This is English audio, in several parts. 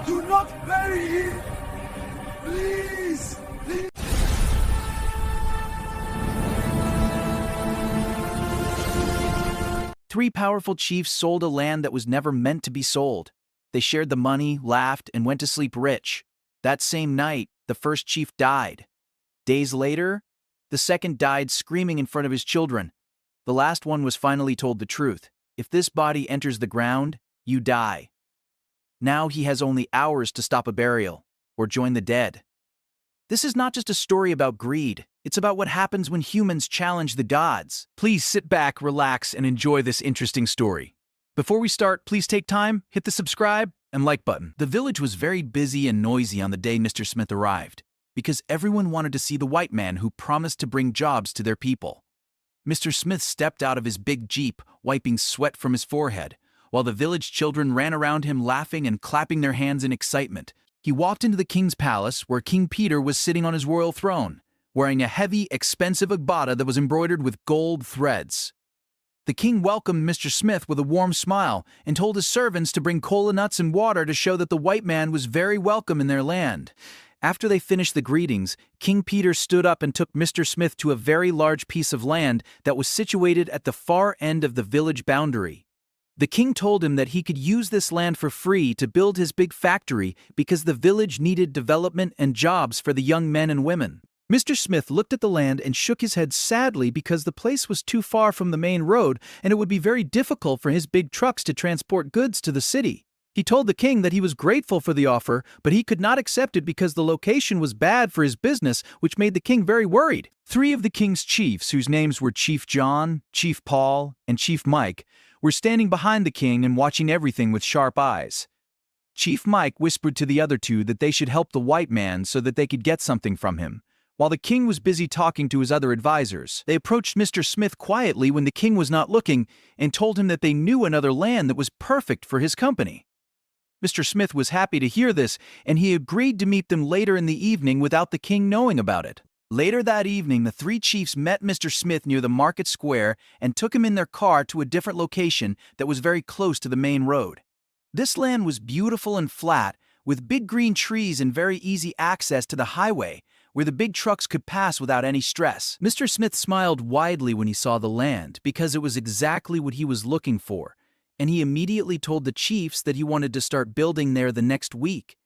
Do not bury him! Please! Please! Three powerful chiefs sold a land that was never meant to be sold. They shared the money, laughed, and went to sleep rich. That same night, the first chief died. Days later, the second died screaming in front of his children. The last one was finally told the truth. If this body enters the ground, you die. Now he has only hours to stop a burial or join the dead. This is not just a story about greed. It's about what happens when humans challenge the gods. Please sit back, relax, and enjoy this interesting story. Before we start, please take time, hit the subscribe and like button. The village was very busy and noisy on the day Mr. Smith arrived, because everyone wanted to see the white man who promised to bring jobs to their people. Mr. Smith stepped out of his big jeep, wiping sweat from his forehead, while the village children ran around him laughing and clapping their hands in excitement. He walked into the king's palace, where King Peter was sitting on his royal throne, wearing a heavy, expensive agbada that was embroidered with gold threads. The king welcomed Mr. Smith with a warm smile and told his servants to bring cola nuts and water to show that the white man was very welcome in their land. After they finished the greetings, King Peter stood up and took Mr. Smith to a very large piece of land that was situated at the far end of the village boundary. The king told him that he could use this land for free to build his big factory because the village needed development and jobs for the young men and women. Mr. Smith looked at the land and shook his head sadly because the place was too far from the main road and it would be very difficult for his big trucks to transport goods to the city. He told the king that he was grateful for the offer, but he could not accept it because the location was bad for his business, which made the king very worried. Three of the king's chiefs, whose names were Chief John, Chief Paul, and Chief Mike, were standing behind the king and watching everything with sharp eyes. Chief Mike whispered to the other two that they should help the white man so that they could get something from him. While the king was busy talking to his other advisors, they approached Mr. Smith quietly when the king was not looking and told him that they knew another land that was perfect for his company. Mr. Smith was happy to hear this, and he agreed to meet them later in the evening without the king knowing about it. Later that evening, the three chiefs met Mr. Smith near the market square and took him in their car to a different location that was very close to the main road. This land was beautiful and flat, with big green trees and very easy access to the highway, where the big trucks could pass without any stress. Mr. Smith smiled widely when he saw the land because it was exactly what he was looking for, and he immediately told the chiefs that he wanted to start building there the next week.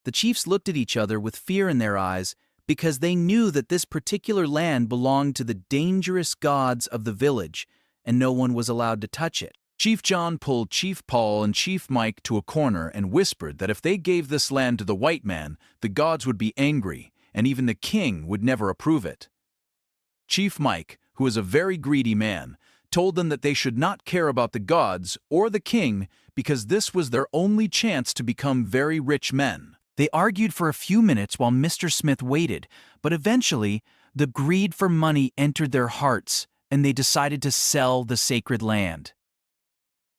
The chiefs looked at each other with fear in their eyes because they knew that this particular land belonged to the dangerous gods of the village, and no one was allowed to touch it. Chief John pulled Chief Paul and Chief Mike to a corner and whispered that if they gave this land to the white man, the gods would be angry, and even the king would never approve it. Chief Mike, who was a very greedy man, told them that they should not care about the gods or the king because this was their only chance to become very rich men. They argued for a few minutes while Mr. Smith waited, but eventually, the greed for money entered their hearts, and they decided to sell the sacred land.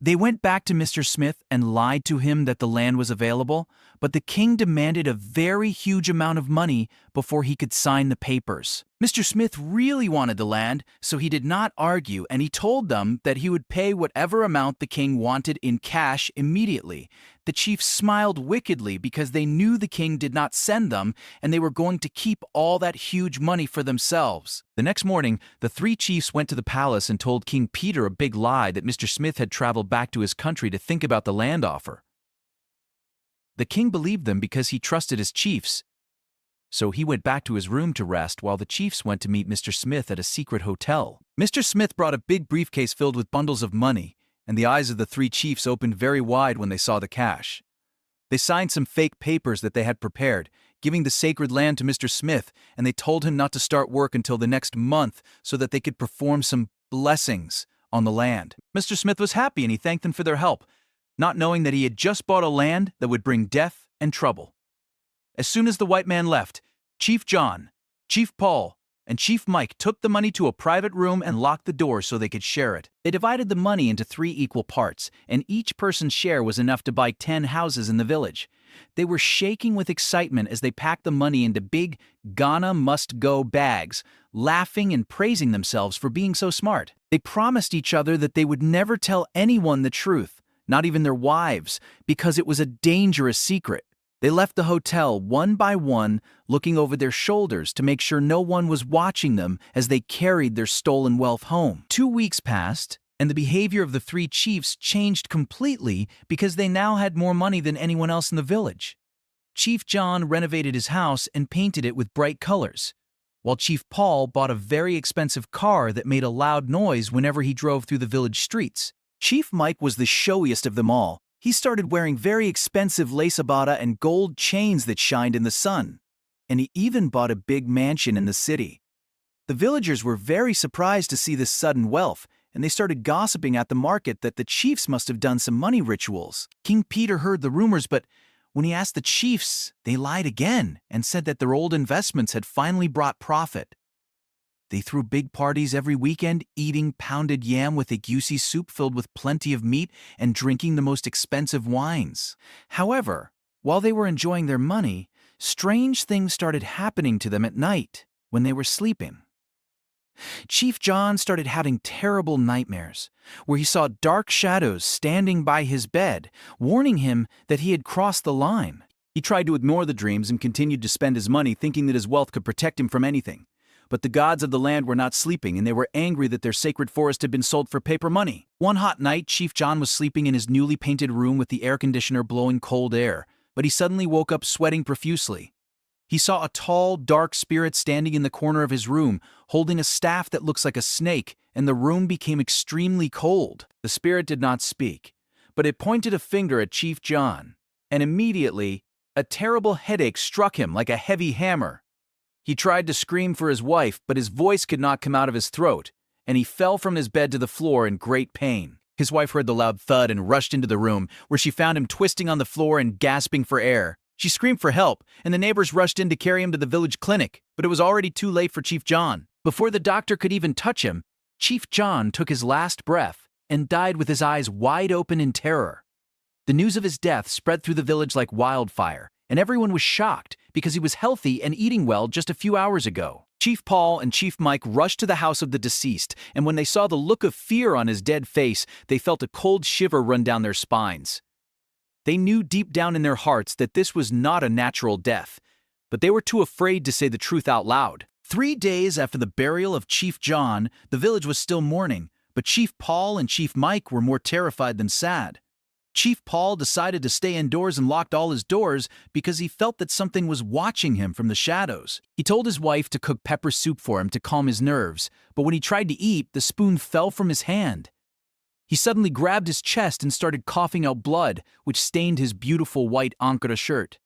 They went back to Mr. Smith and lied to him that the land was available, but the king demanded a very huge amount of money before he could sign the papers. Mr. Smith really wanted the land, so he did not argue, and he told them that he would pay whatever amount the king wanted in cash immediately. The chiefs smiled wickedly because they knew the king did not send them, and they were going to keep all that huge money for themselves. The next morning, the three chiefs went to the palace and told King Peter a big lie that Mr. Smith had traveled back to his country to think about the land offer. The king believed them because he trusted his chiefs. So he went back to his room to rest while the chiefs went to meet Mr. Smith at a secret hotel. Mr. Smith brought a big briefcase filled with bundles of money, and the eyes of the three chiefs opened very wide when they saw the cash. They signed some fake papers that they had prepared, giving the sacred land to Mr. Smith, and they told him not to start work until the next month so that they could perform some blessings on the land. Mr. Smith was happy and he thanked them for their help, not knowing that he had just bought a land that would bring death and trouble. As soon as the white man left, Chief John, Chief Paul, and Chief Mike took the money to a private room and locked the door so they could share it. They divided the money into 3 equal parts, and each person's share was enough to buy 10 houses in the village. They were shaking with excitement as they packed the money into big Ghana must-go bags, laughing and praising themselves for being so smart. They promised each other that they would never tell anyone the truth, not even their wives, because it was a dangerous secret. They left the hotel one by one, looking over their shoulders to make sure no one was watching them as they carried their stolen wealth home. 2 weeks passed, and the behavior of the three chiefs changed completely because they now had more money than anyone else in the village. Chief John renovated his house and painted it with bright colors, while Chief Paul bought a very expensive car that made a loud noise whenever he drove through the village streets. Chief Mike was the showiest of them all. He started wearing very expensive lace abaya and gold chains that shined in the sun, and he even bought a big mansion in the city. The villagers were very surprised to see this sudden wealth, and they started gossiping at the market that the chiefs must have done some money rituals. King Peter heard the rumors, but when he asked the chiefs, they lied again and said that their old investments had finally brought profit. They threw big parties every weekend, eating pounded yam with a goosey soup filled with plenty of meat and drinking the most expensive wines. However, while they were enjoying their money, strange things started happening to them at night when they were sleeping. Chief John started having terrible nightmares, where he saw dark shadows standing by his bed, warning him that he had crossed the line. He tried to ignore the dreams and continued to spend his money, thinking that his wealth could protect him from anything. But the gods of the land were not sleeping, and they were angry that their sacred forest had been sold for paper money. One hot night, Chief John was sleeping in his newly painted room with the air conditioner blowing cold air, but he suddenly woke up sweating profusely. He saw a tall, dark spirit standing in the corner of his room, holding a staff that looks like a snake, and the room became extremely cold. The spirit did not speak, but it pointed a finger at Chief John, and immediately, a terrible headache struck him like a heavy hammer. He tried to scream for his wife, but his voice could not come out of his throat, and he fell from his bed to the floor in great pain. His wife heard the loud thud and rushed into the room, where she found him twisting on the floor and gasping for air. She screamed for help, and the neighbors rushed in to carry him to the village clinic, but it was already too late for Chief John. Before the doctor could even touch him, Chief John took his last breath and died with his eyes wide open in terror. The news of his death spread through the village like wildfire, and everyone was shocked because he was healthy and eating well just a few hours ago. Chief Paul and Chief Mike rushed to the house of the deceased, and when they saw the look of fear on his dead face, they felt a cold shiver run down their spines. They knew deep down in their hearts that this was not a natural death, but they were too afraid to say the truth out loud. 3 days after the burial of Chief John, the village was still mourning, but Chief Paul and Chief Mike were more terrified than sad. Chief Paul decided to stay indoors and locked all his doors because he felt that something was watching him from the shadows. He told his wife to cook pepper soup for him to calm his nerves, but when he tried to eat, the spoon fell from his hand. He suddenly grabbed his chest and started coughing out blood, which stained his beautiful white Ankara shirt.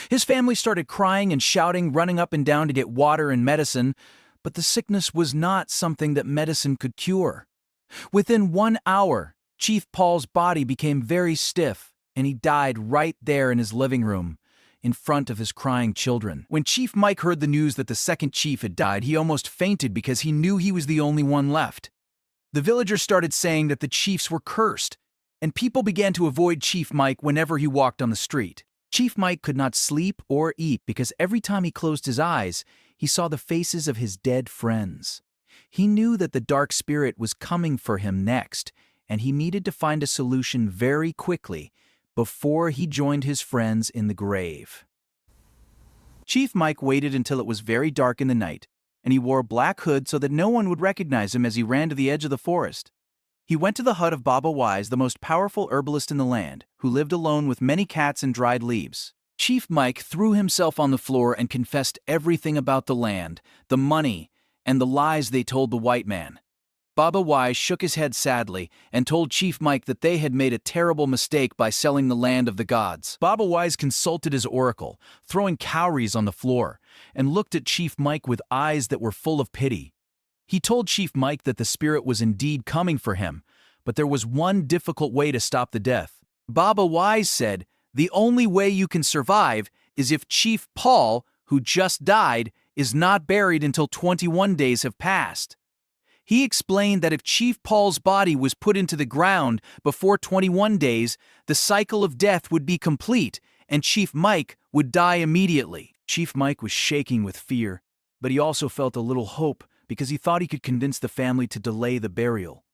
His family started crying and shouting, running up and down to get water and medicine, but the sickness was not something that medicine could cure. Within 1 hour, Chief Paul's body became very stiff, and he died right there in his living room, in front of his crying children. When Chief Mike heard the news that the second chief had died, he almost fainted because he knew he was the only one left. The villagers started saying that the chiefs were cursed, and people began to avoid Chief Mike whenever he walked on the street. Chief Mike could not sleep or eat because every time he closed his eyes, he saw the faces of his dead friends. He knew that the dark spirit was coming for him next, and he needed to find a solution very quickly before he joined his friends in the grave. Chief Mike waited until it was very dark in the night, and he wore a black hood so that no one would recognize him as he ran to the edge of the forest. He went to the hut of Baba Wise, the most powerful herbalist in the land, who lived alone with many cats and dried leaves. Chief Mike threw himself on the floor and confessed everything about the land, the money, and the lies they told the white man. Baba Wise shook his head sadly and told Chief Mike that they had made a terrible mistake by selling the land of the gods. Baba Wise consulted his oracle, throwing cowries on the floor, and looked at Chief Mike with eyes that were full of pity. He told Chief Mike that the spirit was indeed coming for him, but there was one difficult way to stop the death. Baba Wise said, "The only way you can survive is if Chief Paul, who just died, is not buried until 21 days have passed." He explained that if Chief Paul's body was put into the ground before 21 days, the cycle of death would be complete, and Chief Mike would die immediately. Chief Mike was shaking with fear, but he also felt a little hope because he thought he could convince the family to delay the burial.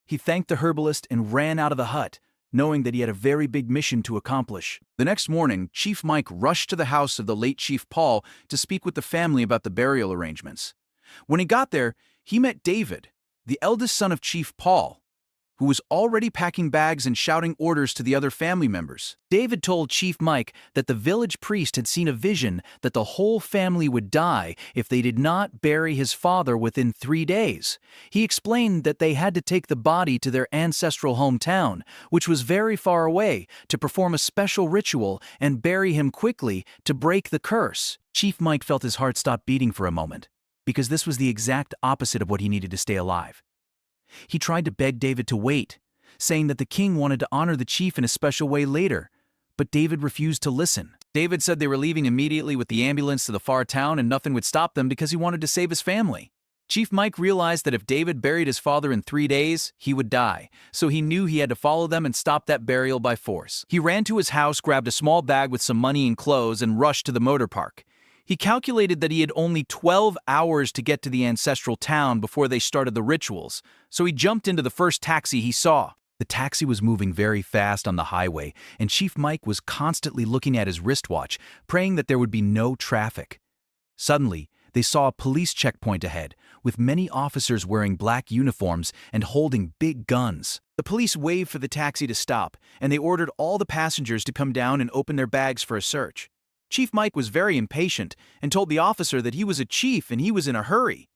He thanked the herbalist and ran out of the hut, knowing that he had a very big mission to accomplish. The next morning, Chief Mike rushed to the house of the late Chief Paul to speak with the family about the burial arrangements. When he got there, he met David, the eldest son of Chief Paul, who was already packing bags and shouting orders to the other family members. David told Chief Mike that the village priest had seen a vision that the whole family would die if they did not bury his father within 3 days. He explained that they had to take the body to their ancestral hometown, which was very far away, to perform a special ritual and bury him quickly to break the curse. Chief Mike felt his heart stop beating for a moment, because this was the exact opposite of what he needed to stay alive. He tried to beg David to wait, saying that the king wanted to honor the chief in a special way later, but David refused to listen. David said they were leaving immediately with the ambulance to the far town and nothing would stop them because he wanted to save his family. Chief Mike realized that if David buried his father in 3 days, he would die, so he knew he had to follow them and stop that burial by force. He ran to his house, grabbed a small bag with some money and clothes, and rushed to the motor park. He calculated that he had only 12 hours to get to the ancestral town before they started the rituals, so he jumped into the first taxi he saw. The taxi was moving very fast on the highway, and Chief Mike was constantly looking at his wristwatch, praying that there would be no traffic. Suddenly, they saw a police checkpoint ahead, with many officers wearing black uniforms and holding big guns. The police waved for the taxi to stop, and they ordered all the passengers to come down and open their bags for a search. Chief Mike was very impatient and told the officer that he was a chief and he was in a hurry.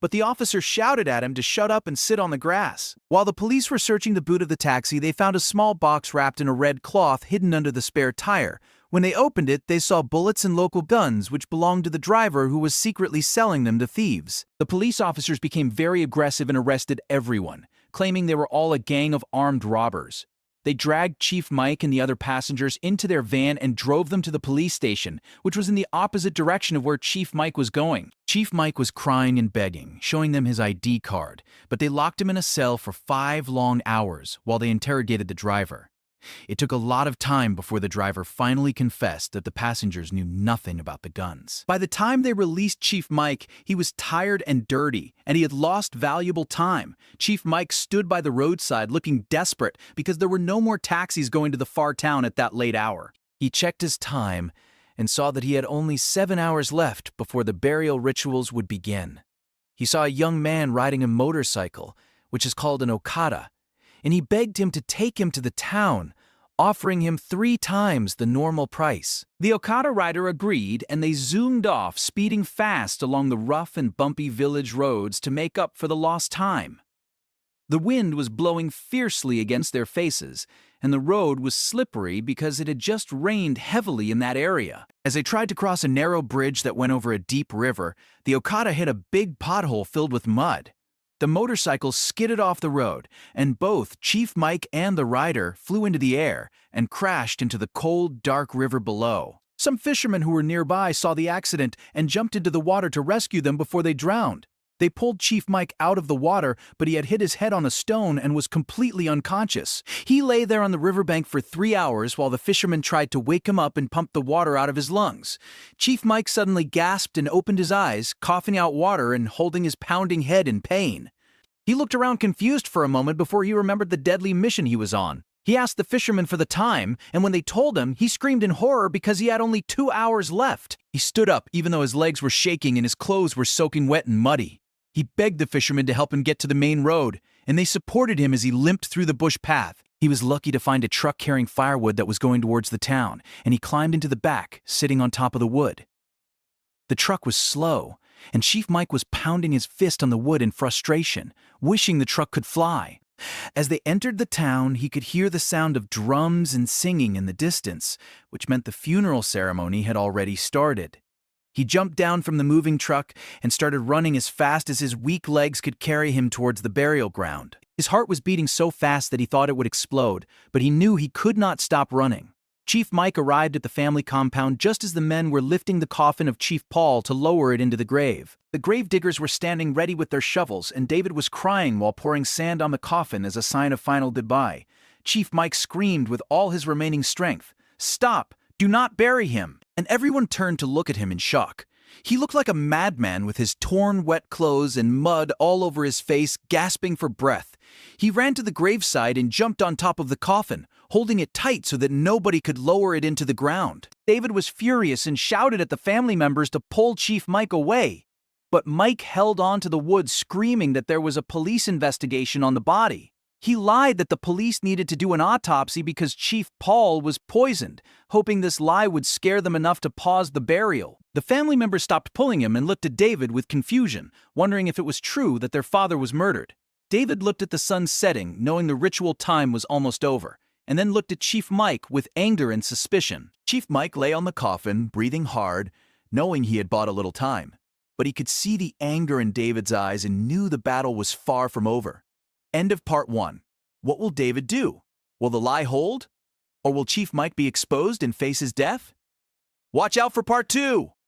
But the officer shouted at him to shut up and sit on the grass. While the police were searching the boot of the taxi, they found a small box wrapped in a red cloth hidden under the spare tire. When they opened it, they saw bullets and local guns, which belonged to the driver who was secretly selling them to thieves. The police officers became very aggressive and arrested everyone, claiming they were all a gang of armed robbers. They dragged Chief Mike and the other passengers into their van and drove them to the police station, which was in the opposite direction of where Chief Mike was going. Chief Mike was crying and begging, showing them his ID card, but they locked him in a cell for 5 long hours while they interrogated the driver. It took a lot of time before the driver finally confessed that the passengers knew nothing about the guns. By the time they released Chief Mike, he was tired and dirty, and he had lost valuable time. Chief Mike stood by the roadside looking desperate because there were no more taxis going to the far town at that late hour. He checked his time and saw that he had only 7 hours left before the burial rituals would begin. He saw a young man riding a motorcycle, which is called an Okada, and he begged him to take him to the town, offering him 3 times the normal price. The Okada rider agreed, and they zoomed off, speeding fast along the rough and bumpy village roads to make up for the lost time. The wind was blowing fiercely against their faces, and the road was slippery because it had just rained heavily in that area. As they tried to cross a narrow bridge that went over a deep river, the Okada hit a big pothole filled with mud. The motorcycle skidded off the road, and both Chief Mike and the rider flew into the air and crashed into the cold, dark river below. Some fishermen who were nearby saw the accident and jumped into the water to rescue them before they drowned. They pulled Chief Mike out of the water, but he had hit his head on a stone and was completely unconscious. He lay there on the riverbank for 3 hours while the fishermen tried to wake him up and pump the water out of his lungs. Chief Mike suddenly gasped and opened his eyes, coughing out water and holding his pounding head in pain. He looked around confused for a moment before he remembered the deadly mission he was on. He asked the fishermen for the time, and when they told him, he screamed in horror because he had only 2 hours left. He stood up even though his legs were shaking and his clothes were soaking wet and muddy. He begged the fishermen to help him get to the main road, and they supported him as he limped through the bush path. He was lucky to find a truck carrying firewood that was going towards the town, and he climbed into the back, sitting on top of the wood. The truck was slow, and Chief Mike was pounding his fist on the wood in frustration, wishing the truck could fly. As they entered the town, he could hear the sound of drums and singing in the distance, which meant the funeral ceremony had already started. He jumped down from the moving truck and started running as fast as his weak legs could carry him towards the burial ground. His heart was beating so fast that he thought it would explode, but he knew he could not stop running. Chief Mike arrived at the family compound just as the men were lifting the coffin of Chief Paul to lower it into the grave. The grave diggers were standing ready with their shovels, and David was crying while pouring sand on the coffin as a sign of final goodbye. Chief Mike screamed with all his remaining strength, "Stop! Do not bury him!" And everyone turned to look at him in shock. He looked like a madman with his torn, wet clothes and mud all over his face, gasping for breath. He ran to the graveside and jumped on top of the coffin, holding it tight so that nobody could lower it into the ground. David was furious and shouted at the family members to pull Chief Mike away. But Mike held on to the wood, screaming that there was a police investigation on the body. He lied that the police needed to do an autopsy because Chief Paul was poisoned, hoping this lie would scare them enough to pause the burial. The family members stopped pulling him and looked at David with confusion, wondering if it was true that their father was murdered. David looked at the sun setting, knowing the ritual time was almost over, and then looked at Chief Mike with anger and suspicion. Chief Mike lay on the coffin, breathing hard, knowing he had bought a little time. But he could see the anger in David's eyes and knew the battle was far from over. End of part 1. What will David do? Will the lie hold? Or will Chief Mike be exposed and face his death? Watch out for part 2!